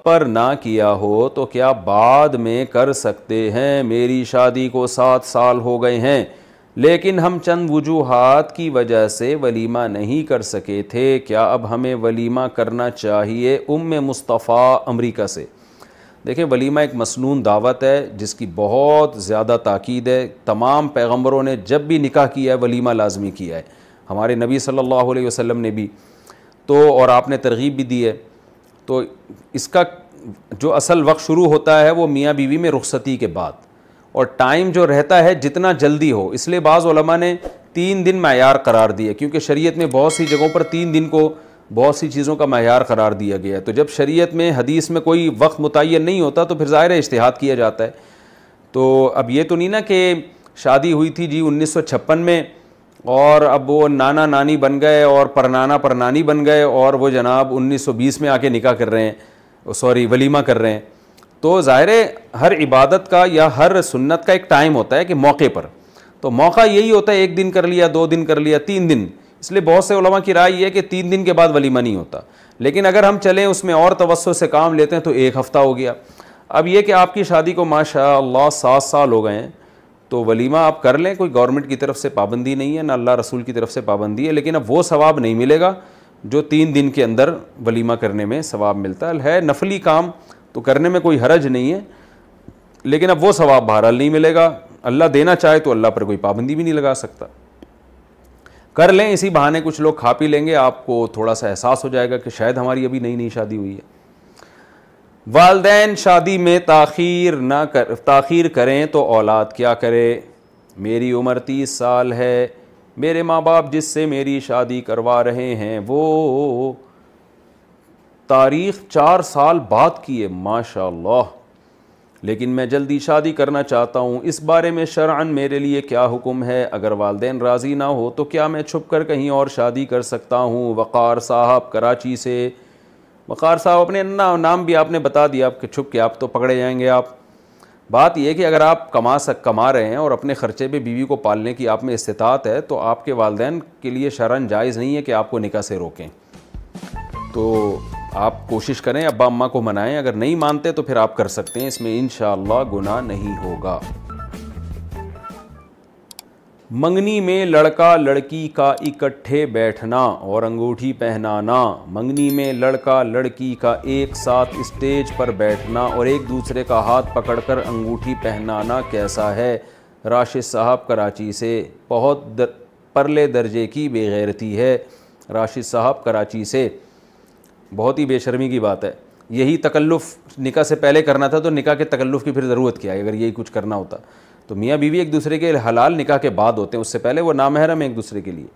پر نہ کیا ہو تو کیا بعد میں کر سکتے ہیں؟ میری شادی کو 7 سال ہو گئے ہیں لیکن ہم چند وجوہات کی وجہ سے ولیمہ نہیں کر سکے تھے، کیا اب ہمیں ولیمہ کرنا چاہیے؟ مصطفیٰ امریکہ سے۔ دیکھیں، ولیمہ ایک مسنون دعوت ہے جس کی بہت زیادہ تاکید ہے۔ تمام پیغمبروں نے جب بھی نکاح کیا ہے ولیمہ لازمی کیا ہے، ہمارے نبی صلی اللہ علیہ وسلم نے بھی، اور آپ نے ترغیب بھی دی ہے۔ تو اس کا جو اصل وقت شروع ہوتا ہے وہ میاں بیوی میں رخصتی کے بعد، اور ٹائم جو رہتا ہے جتنا جلدی ہو، اس لیے بعض علماء نے 3 دن معیار قرار دیا، کیونکہ شریعت میں بہت سی جگہوں پر 3 دن کو بہت سی چیزوں کا معیار قرار دیا گیا ہے۔ تو جب شریعت میں حدیث میں کوئی وقت متعین نہیں ہوتا تو پھر ظاہر ہے اجتہاد کیا جاتا ہے۔ تو اب یہ تو نہیں نا کہ شادی ہوئی تھی جی 1956 میں اور اب وہ نانا نانی بن گئے اور پرنانا پرنانی بن گئے اور وہ جناب 1920 میں آ کے نکاح کر رہے ہیں، ولیمہ کر رہے ہیں۔ تو ظاہر ہے ہر عبادت کا یا ہر سنت کا ایک ٹائم ہوتا ہے کہ موقع پر، تو موقع یہی ہوتا ہے 1 دن کر لیا، 2 دن کر لیا، 3 دن۔ اس لیے بہت سے علماء کی رائے یہ ہے کہ 3 دن کے بعد ولیمہ نہیں ہوتا، لیکن اگر ہم چلیں اس میں اور توسع سے کام لیتے ہیں تو 1 ہفتہ ہو گیا۔ اب یہ کہ آپ کی شادی کو ماشاء اللہ 7 سال ہو گئے ہیں تو ولیمہ آپ کر لیں، کوئی گورنمنٹ کی طرف سے پابندی نہیں ہے، نہ اللہ رسول کی طرف سے پابندی ہے، لیکن اب وہ ثواب نہیں ملے گا جو 3 دن کے اندر ولیمہ کرنے میں ثواب ملتا ہے۔ نفلی کام تو کرنے میں کوئی حرج نہیں ہے، لیکن اب وہ ثواب بہرحال نہیں ملے گا۔ اللہ دینا چاہے تو اللہ پر کوئی پابندی بھی نہیں لگا سکتا۔ کر لیں، اسی بہانے کچھ لوگ کھا پی لیں گے، آپ کو تھوڑا سا احساس ہو جائے گا کہ شاید ہماری ابھی نئی شادی ہوئی ہے۔ والدین شادی میں تاخیر کریں تو اولاد کیا کرے؟ میری عمر 30 سال ہے، میرے ماں باپ جس سے میری شادی کروا رہے ہیں وہ تاریخ 4 سال بعد کی ہے، ماشاء اللہ، لیکن میں جلدی شادی کرنا چاہتا ہوں، اس بارے میں شرعاً میرے لیے کیا حکم ہے؟ اگر والدین راضی نہ ہو تو کیا میں چھپ کر کہیں اور شادی کر سکتا ہوں؟ وقار صاحب کراچی سے۔ وقار صاحب اپنے نام بھی آپ نے بتا دیا کہ چھپ کے آپ تو پکڑے جائیں گے آپ۔ بات یہ ہے کہ اگر آپ کما رہے ہیں اور اپنے خرچے پہ بیوی کو پالنے کی آپ میں استطاعت ہے تو آپ کے والدین کے لیے شرعاً جائز نہیں ہے کہ آپ کو نکاح سے روکیں۔ تو آپ کوشش کریں، ابا اماں کو منائیں، اگر نہیں مانتے تو پھر آپ کر سکتے ہیں، اس میں انشاءاللہ گناہ نہیں ہوگا۔ منگنی میں لڑکا لڑکی کا اکٹھے بیٹھنا اور انگوٹھی پہنانا۔ منگنی میں لڑکا لڑکی کا ایک ساتھ اسٹیج پر بیٹھنا اور ایک دوسرے کا ہاتھ پکڑ کر انگوٹھی پہنانا کیسا ہے؟ راشد صاحب کراچی سے۔ بہت پرلے درجے کی بے غیرتی ہے راشد صاحب کراچی سے، بہت ہی بے شرمی کی بات ہے۔ یہی تکلف نکاح سے پہلے کرنا تھا تو نکاح کے تکلف کی پھر ضرورت کیا ہے؟ اگر یہی کچھ کرنا ہوتا تو میاں بیوی ایک دوسرے کے حلال نکاح کے بعد ہوتے ہیں، اس سے پہلے وہ نامحرم ہیں ایک دوسرے کے لیے۔